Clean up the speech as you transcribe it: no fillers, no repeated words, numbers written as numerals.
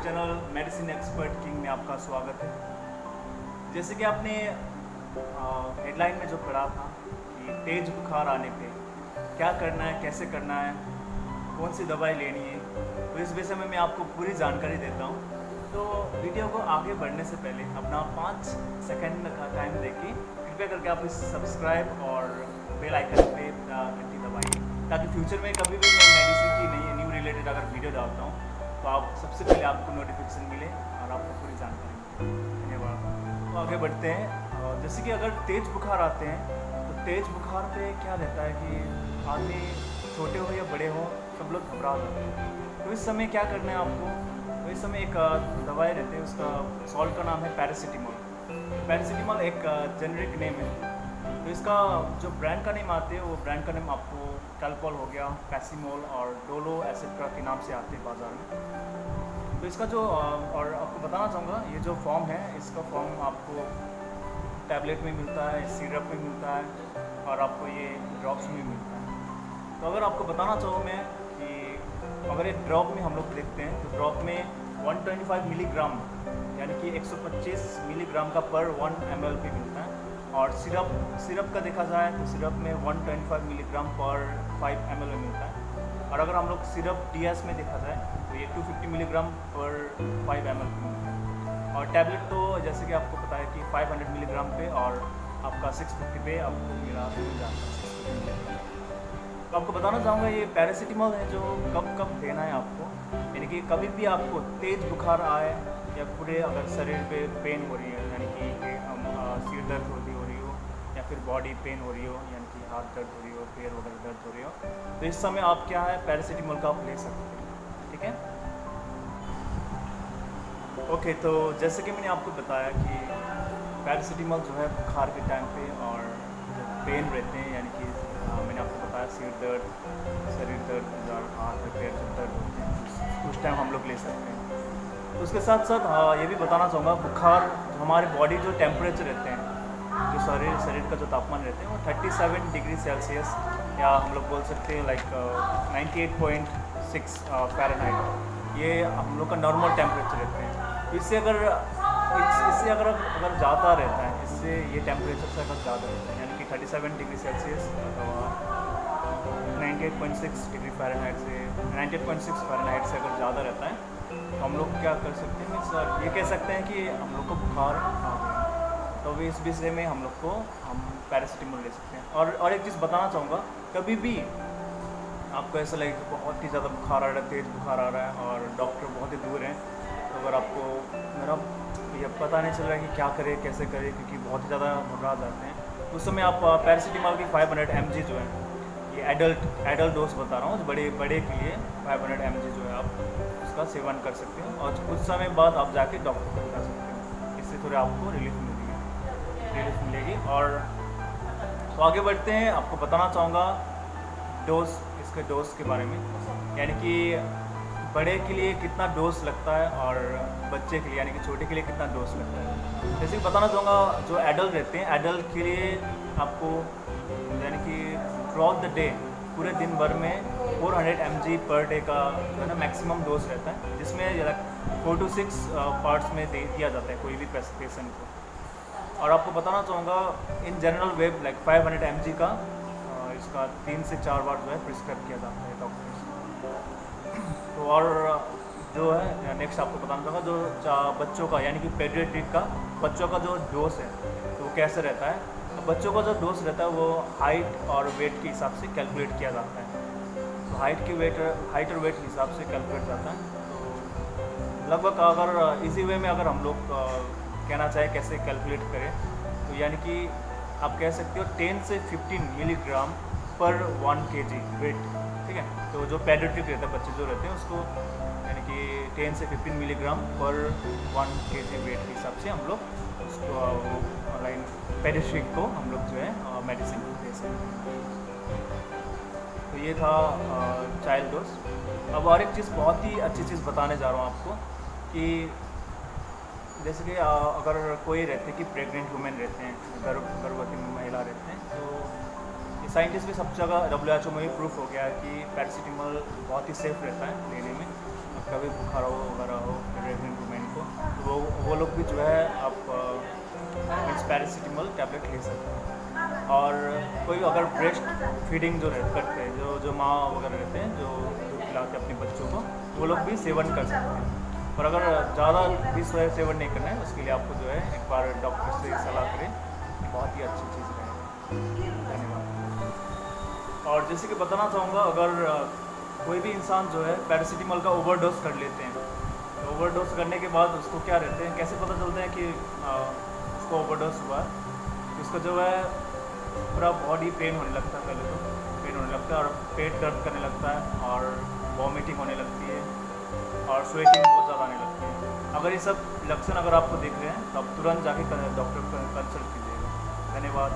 Channel medicine expert king में आपका स्वागत है। जैसे कि आपने हेडलाइन में जो पढ़ा था कि तेज बुखार आने पे क्या करना है, कैसे करना है, कौन सी दवाई लेनी है, तो इस विषय में मैं आपको पूरी जानकारी देता हूँ। तो वीडियो को आगे बढ़ने से पहले अपना 5 सेकंड का टाइम देके कृपया करके आप इस सब्सक्राइब और बेल आइकन पे घंटी दबाइए, ताकि फ्यूचर में कभी भी मैं मेडिसिन की न्यू रिलेटेड अगर वीडियो डालता हूँ तो आप सबसे पहले आपको नोटिफिकेशन मिले और आपको पूरी जानकारी मिले। धन्यवाद। तो आगे बढ़ते हैं। जैसे कि अगर तेज़ बुखार आते हैं तो तेज़ बुखार पे क्या रहता है कि आदमी छोटे हो या बड़े हो सब लोग घबरा जाते हैं। तो इस समय क्या करना है आपको, तो इस समय एक दवाई रहती है, उसका सॉल्ट का नाम है पैरासीटामोल। पैरासीटामोल एक जेनरिक नेम है। तो इसका जो ब्रांड का नेम आते हैं वो ब्रांड का नेम आपको कैलपॉल हो गया, पैसीमोल और डोलो एसेट्रा के नाम से आते हैं बाज़ार में। तो इसका जो और आपको बताना चाहूँगा, ये जो फॉर्म है इसका फॉर्म आपको टैबलेट में मिलता है, सिरप में मिलता है और आपको ये ड्रॉप्स में मिलता है। तो अगर आपको बताना चाहूँ मैं कि अगर एक ड्रॉप में हम लोग देखते हैं तो ड्रॉप में 125 मिलीग्राम यानी कि 125 मिलीग्राम का पर 1 ml पे मिलता है। और सिरप का देखा जाए तो सिरप में 125 मिलीग्राम पर 5 ml में मिलता है। और अगर हम लोग सिरप DS में देखा जाए तो ये 250 मिलीग्राम पर 5 ml पे मिलता है। और टैबलेट तो जैसे कि आपको पता है कि 500 मिलीग्राम पे और आपका 650 पे आपको मिल जाता है। तो आपको बताना चाहूँगा ये पैरासीटामोल है जो कब कब देना है आपको, यानी कि कभी भी आपको तेज़ बुखार आए या पूरे अगर शरीर पे पेन हो रही है, यानी कि सिर दर्द हो रही हो या फिर बॉडी पेन हो रही हो, यानी कि हाथ दर्द हो रही हो, पैर वगैरह दर्द हो रही हो, तो इस समय आप क्या है पैरासीटामोल का आप ले सकते हैं। ठीक है, ओके। तो जैसे कि मैंने आपको बताया कि पैरासीटामोल जो है बुखार के टाइम पे और जब पेन रहते हैं, यानी कि मैंने आपको बताया सिर दर्द, शरीर दर्द और हाथ पैर जब दर्द होते हैं उस टाइम हम लोग ले सकते हैं। तो उसके साथ साथ ये भी बताना चाहूँगा, बुखार हमारे बॉडी जो टेम्परेचर रहते हैं, जो शरीर का जो तापमान रहते हैं वो 37 डिग्री सेल्सियस या हम लोग बोल सकते हैं लाइक 98.6 फ़ारेनहाइट, ये हम लोग का नॉर्मल टेम्परेचर रहते हैं। इससे अगर ज़्यादा रहता है, इससे ये टेम्परेचर से अगर ज़्यादा रहता है, यानी कि 37 डिग्री सेल्सियस अथवा 98.6 डिग्री फ़ारेनहाइट से 98.6 फ़ारेनहाइट से अगर ज़्यादा रहता है तो हम लोग क्या कर सकते हैं, सर ये कह सकते हैं कि हम लोग को बुखार आ गया। तो इस विषय में हम पैरासीटामोल ले सकते हैं। और एक चीज़ बताना चाहूँगा, कभी भी आपको ऐसा लगे कि बहुत ही ज़्यादा बुखार आ रहा है, तेज़ बुखार आ रहा है और डॉक्टर बहुत ही दूर हैं, तो अगर आपको मेरा ये पता नहीं चल रहा है कि क्या करें कैसे करें, क्योंकि बहुत ही ज़्यादा घबरा जाते हैं, उस समय आप पैरासीटामोल की 500 mg जो है, ये एडल्ट डोज बता रहा हूँ, बड़े के लिए 500 mg जो है आप उसका सेवन कर सकते हैं और कुछ समय बाद आप जाके डॉक्टर को दिखा सकते हैं। इससे थोड़े आपको रिलीफ मिलेगी। और तो आगे बढ़ते हैं, आपको बताना चाहूँगा इसके डोज के बारे में, यानी कि बड़े के लिए कितना डोज लगता है और बच्चे के लिए यानी कि छोटे के लिए कितना डोज लगता है। जैसे कि बताना चाहूँगा, जो एडल्ट रहते हैं, एडल्ट के लिए आपको यानी कि थ्रू आउट द डे पूरे दिन भर में 400 mg पर डे का जो है ना मैक्सिमम डोज रहता है, जिसमें 4 to 6 पार्ट्स में दिया जाता है कोई भी पेशेंट को। और आपको बताना चाहूँगा, in general web like 500 mg का इसका 3 से 4 बार जो है प्रिस्क्राइब किया जाता है डॉक्टर से। तो और जो है नेक्स्ट आपको बताना चाहूँगा, जो बच्चों का यानी कि पेडियाट्रिक का बच्चों का जो डोज है तो वो कैसे रहता है। बच्चों का जो डोज रहता है वो हाइट और वेट के हिसाब से कैलकुलेट किया जाता है। तो हाइट और वेट के हिसाब से कैलकुलेट जाता है। तो लगभग अगर इसी वे में अगर हम लोग कहना चाहें कैसे कैलकुलेट करें, तो यानी कि आप कह सकते हो 10 से 15 मिलीग्राम पर 1 kg वेट। ठीक है, तो जो पेडियाट्रिक रहता है, बच्चे जो रहते हैं उसको यानी कि 10 से 15 मिलीग्राम पर 1 kg वेट के हिसाब से हम लोग उसको ऑनलाइन पेडियाट्रिक को हम लोग जो है मेडिसिन दे सकते हैं। तो ये था चाइल्ड डोज। अब और एक चीज़, बहुत ही अच्छी चीज़ बताने जा रहा हूँ आपको, कि जैसे कि अगर कोई रहते कि प्रेग्नेंट वुमेन रहते हैं, गर्भवती महिला रहते हैं, तो ये साइंटिस्ट भी सब जगह WHO में भी प्रूफ हो गया है कि पैरासीटामोल बहुत ही सेफ़ रहता है लेने में। कभी बुखार हो वगैरह हो प्रेग्नेंट वुमेन को, तो वो लोग भी जो है आप पैरासीटामोल टैबलेट ले सकते हैं। और कोई अगर ब्रेस्ट फीडिंग जो करते हैं, जो माँ वगैरह रहते हैं जो दूध पिलाते हैं अपने बच्चों को, वो लोग भी सेवन कर सकते हैं। पर अगर ज़्यादा भी सेवन नहीं करना है, उसके लिए आपको जो है एक बार डॉक्टर से सलाह करें, बहुत ही अच्छी चीज़ रहेगी। धन्यवाद। और जैसे कि बताना चाहूँगा, अगर कोई भी इंसान जो है पैरासीटामोल का ओवरडोज कर लेते हैं, तो ओवरडोज करने के बाद उसको क्या रहते हैं, कैसे पता चलता है कि उसको ओवरडोज हुआ, तो उसका जो है पूरा बॉडी पेन होने लगता है, पहले तो पेन होने लगता है और पेट दर्द करने लगता है और वॉमिटिंग होने लगती है और स्वेटिंग बहुत ज़्यादा आने लगती है। अगर ये सब लक्षण अगर आपको दिख रहे हैं तो आप तुरंत जाके डॉक्टर को कंसल्ट कीजिएगा। धन्यवाद।